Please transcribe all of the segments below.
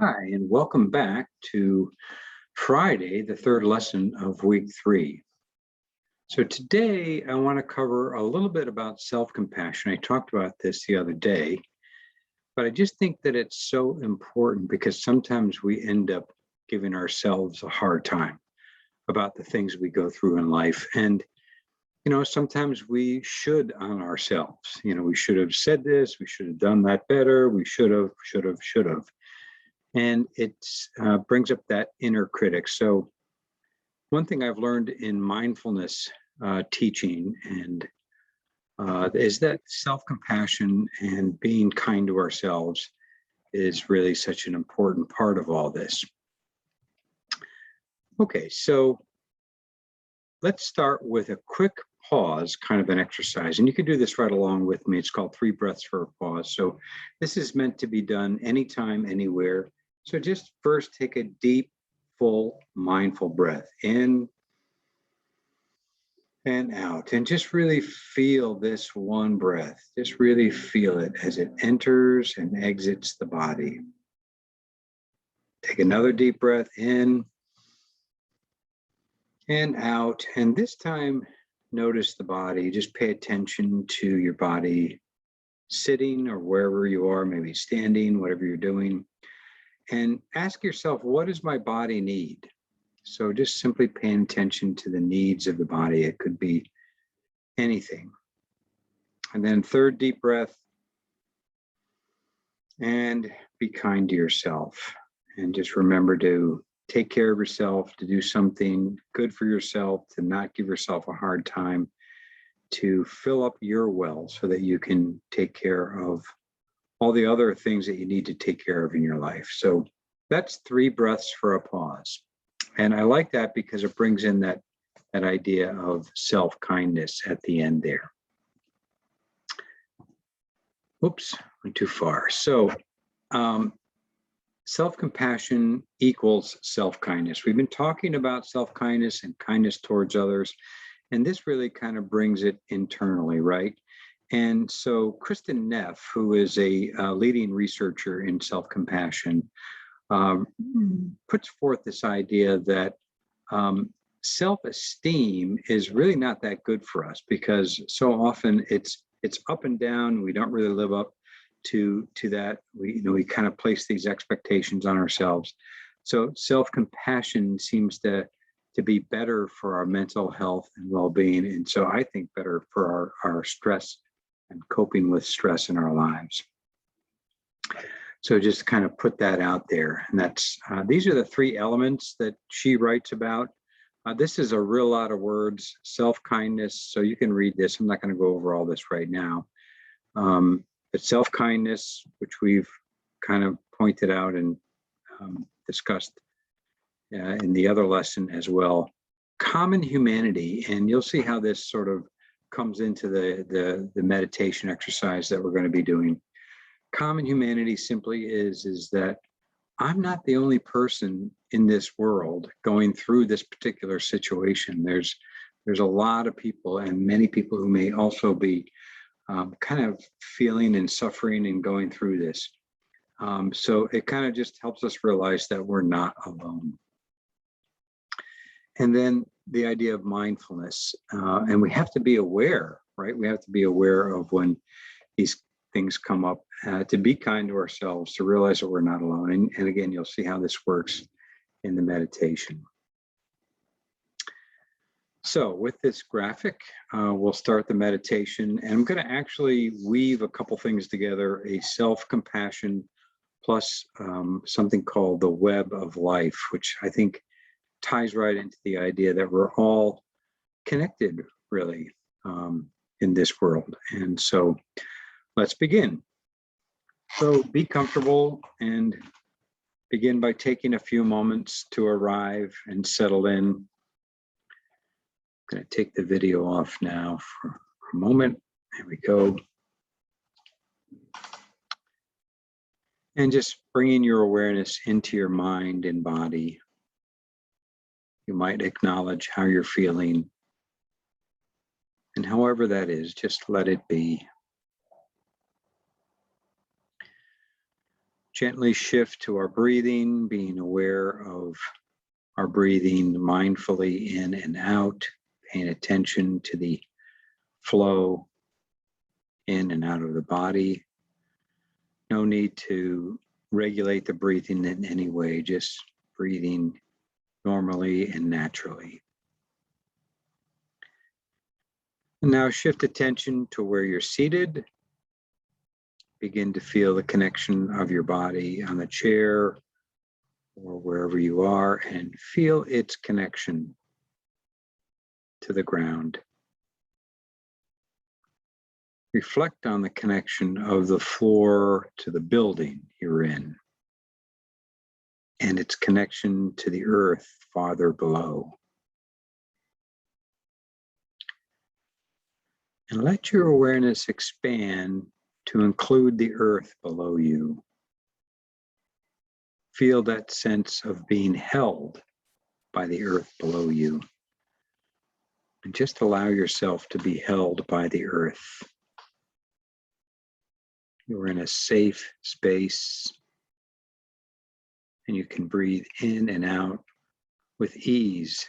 Hi, and welcome back to Friday, the third lesson of week 3. So today I want to cover a little bit about self-compassion. I talked about this the other day, but I just think that it's so important because sometimes we end up giving ourselves a hard time about the things we go through in life. And, sometimes we should on ourselves. We should have said this, we should have done that better, we should have. And it brings up that inner critic. So one thing I've learned in mindfulness teaching is that self-compassion and being kind to ourselves is really such an important part of all this. Okay, so let's start with a quick pause, kind of an exercise. And you can do this right along with me. It's called 3 breaths for a pause. So this is meant to be done anytime, anywhere. So just first take a deep, full, mindful breath in and out. And just really feel this one breath. Just really feel it as it enters and exits the body. Take another deep breath in and out. And this time, notice the body. Just pay attention to your body sitting or wherever you are, maybe standing, whatever you're doing. And ask yourself, what does my body need? So just simply paying attention to the needs of the body. It could be anything. And then third deep breath. And be kind to yourself. And just remember to take care of yourself, to do something good for yourself, to not give yourself a hard time, to fill up your well so that you can take care of all the other things that you need to take care of in your life. So that's 3 breaths for a pause. And I like that because it brings in that idea of self-kindness at the end there. Oops, went too far. So self-compassion equals self-kindness. We've been talking about self-kindness and kindness towards others, and this really kind of brings it internally, right? And so Kristen Neff, who is a leading researcher in self-compassion, puts forth this idea that self-esteem is really not that good for us because so often it's up and down. We don't really live up to that. We kind of place these expectations on ourselves. So self-compassion seems to be better for our mental health and well-being, and so I think better for our stress and coping with stress in our lives. So just kind of put that out there. And that's these are the 3 elements that she writes about. This is a real lot of words, self-kindness. So you can read this. I'm not going to go over all this right now. But self-kindness, which we've kind of pointed out and discussed in the other lesson as well. Common humanity, and you'll see how this sort of comes into the meditation exercise that we're going to be doing. Common humanity simply is that I'm not the only person in this world going through this particular situation. There's a lot of people, and many people who may also be kind of feeling and suffering and going through this. So it kind of just helps us realize that we're not alone. And then the idea of mindfulness, and we have to be aware, right? We have to be aware of when these things come up, to be kind to ourselves, to realize that we're not alone. And again, you'll see how this works in the meditation. So with this graphic, we'll start the meditation, and I'm going to actually weave a couple things together, a self-compassion plus something called the web of life, which I think ties right into the idea that we're all connected, really, in this world. And so let's begin. So be comfortable and begin by taking a few moments to arrive and settle in. I'm going to take the video off now for a moment. There we go. And just bringing your awareness into your mind and body. You might acknowledge how you're feeling. And however that is, just let it be. Gently shift to our breathing, being aware of our breathing mindfully in and out, paying attention to the flow in and out of the body. No need to regulate the breathing in any way, just breathing normally and naturally. And now shift attention to where you're seated. Begin to feel the connection of your body on the chair or wherever you are, and feel its connection to the ground. Reflect on the connection of the floor to the building you're in, and its connection to the earth farther below. And let your awareness expand to include the earth below you. Feel that sense of being held by the earth below you. And just allow yourself to be held by the earth. You're in a safe space, and you can breathe in and out with ease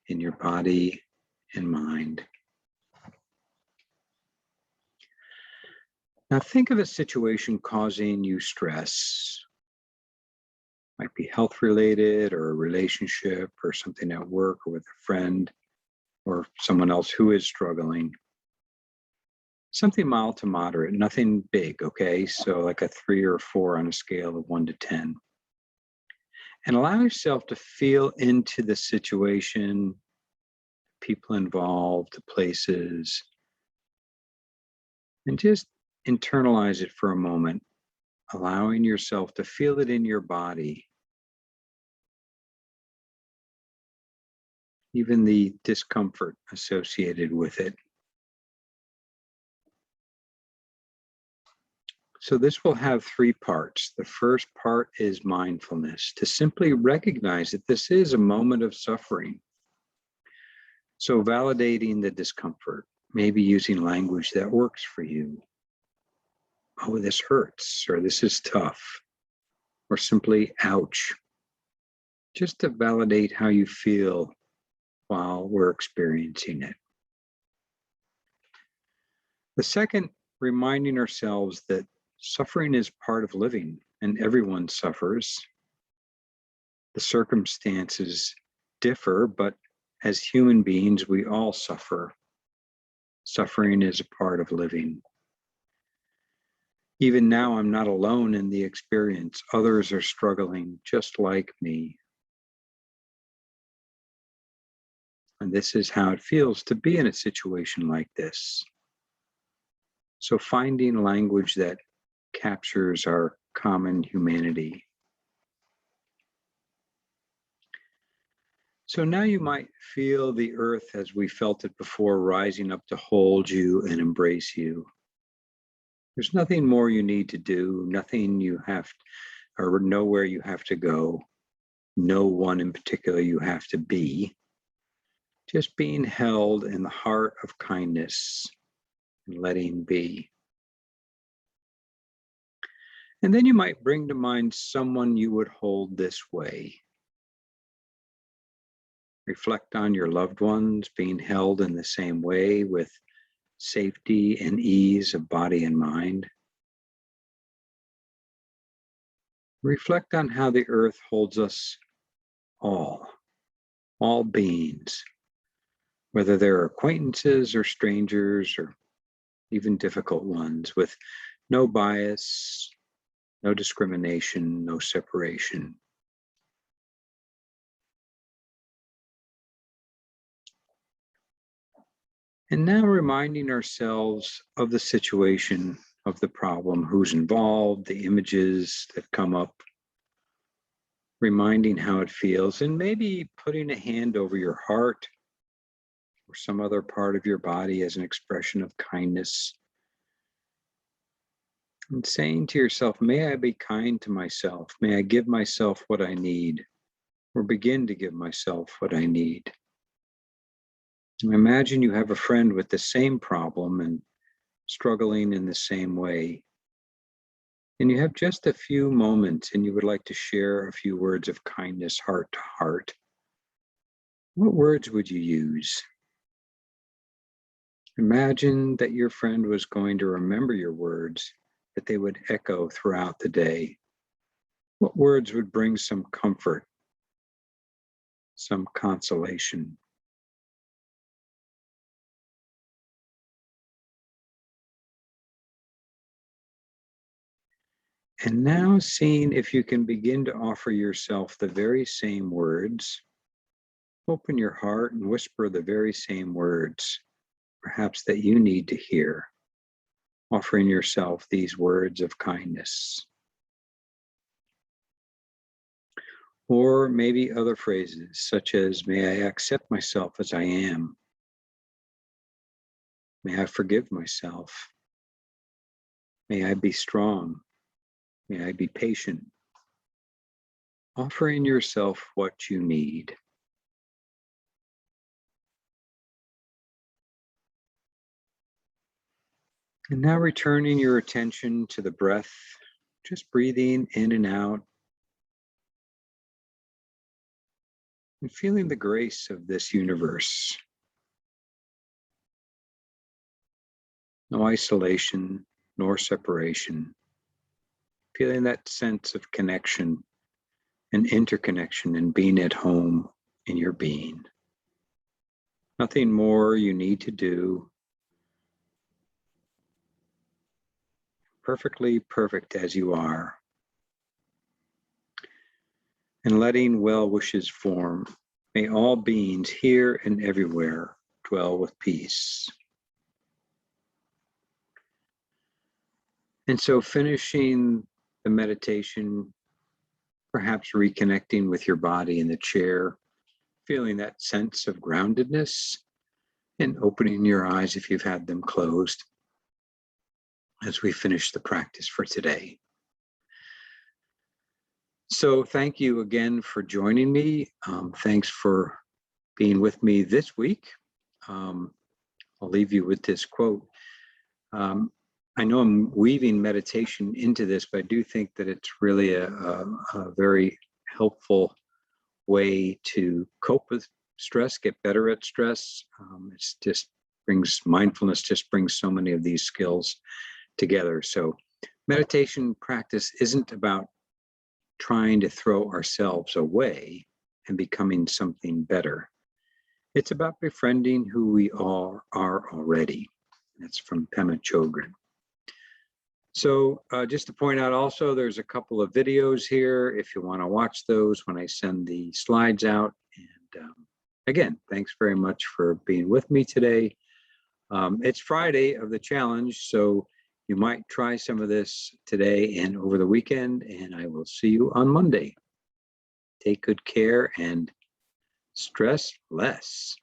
in your body and mind. Now think of a situation causing you stress. Might be health related, or a relationship, or something at work, or with a friend, or someone else who is struggling. Something mild to moderate, nothing big, okay? So like a 3 or 4 on a scale of 1 to 10. And allow yourself to feel into the situation, people involved, the places, and just internalize it for a moment, allowing yourself to feel it in your body. Even the discomfort associated with it. So this will have 3 parts. The first part is mindfulness, to simply recognize that this is a moment of suffering. So validating the discomfort, maybe using language that works for you. Oh, this hurts, or this is tough, or simply, ouch. Just to validate how you feel while we're experiencing it. The second, reminding ourselves that suffering is part of living, and everyone suffers. The circumstances differ, but as human beings, we all suffer. Suffering is a part of living. Even now, I'm not alone in the experience. Others are struggling just like me. And this is how it feels to be in a situation like this. So finding language that captures our common humanity. So now you might feel the earth as we felt it before, rising up to hold you and embrace you. There's nothing more you need to do, nothing you have, or nowhere you have to go, no one in particular you have to be. Just being held in the heart of kindness and letting be. And then you might bring to mind someone you would hold this way. Reflect on your loved ones being held in the same way, with safety and ease of body and mind. Reflect on how the earth holds us all beings, whether they're acquaintances or strangers or even difficult ones, with no bias, no discrimination, no separation. And now reminding ourselves of the situation, of the problem, who's involved, the images that come up, reminding how it feels, and maybe putting a hand over your heart or some other part of your body as an expression of kindness. And saying to yourself, may I be kind to myself? May I give myself what I need, or begin to give myself what I need? Imagine you have a friend with the same problem and struggling in the same way. and you have just a few moments and you would like to share a few words of kindness heart to heart, what words would you use? Imagine that your friend was going to remember your words, that they would echo throughout the day. What words would bring some comfort, some consolation? And now seeing if you can begin to offer yourself the very same words, open your heart and whisper the very same words, perhaps that you need to hear, offering yourself these words of kindness. Or maybe other phrases such as, may I accept myself as I am? May I forgive myself? May I be strong? May I be patient? Offering yourself what you need. And now returning your attention to the breath, just breathing in and out, and feeling the grace of this universe. No isolation, nor separation. Feeling that sense of connection and interconnection and being at home in your being. Nothing more you need to do. Perfectly perfect as you are. And letting well wishes form. May all beings here and everywhere dwell with peace. And so finishing the meditation, perhaps reconnecting with your body in the chair, feeling that sense of groundedness and opening your eyes if you've had them closed as we finish the practice for today. So thank you again for joining me. Thanks for being with me this week. I'll leave you with this quote. I know I'm weaving meditation into this, but I do think that it's really a very helpful way to cope with stress, get better at stress. It's just brings mindfulness, just brings so many of these skills together. So meditation practice isn't about trying to throw ourselves away and becoming something better. It's about befriending who we all are already. That's from Pema Chodron. So just to point out also, there's a couple of videos here if you want to watch those when I send the slides out. And again, thanks very much for being with me today. It's Friday of the challenge, so you might try some of this today and over the weekend, and I will see you on Monday. Take good care and stress less.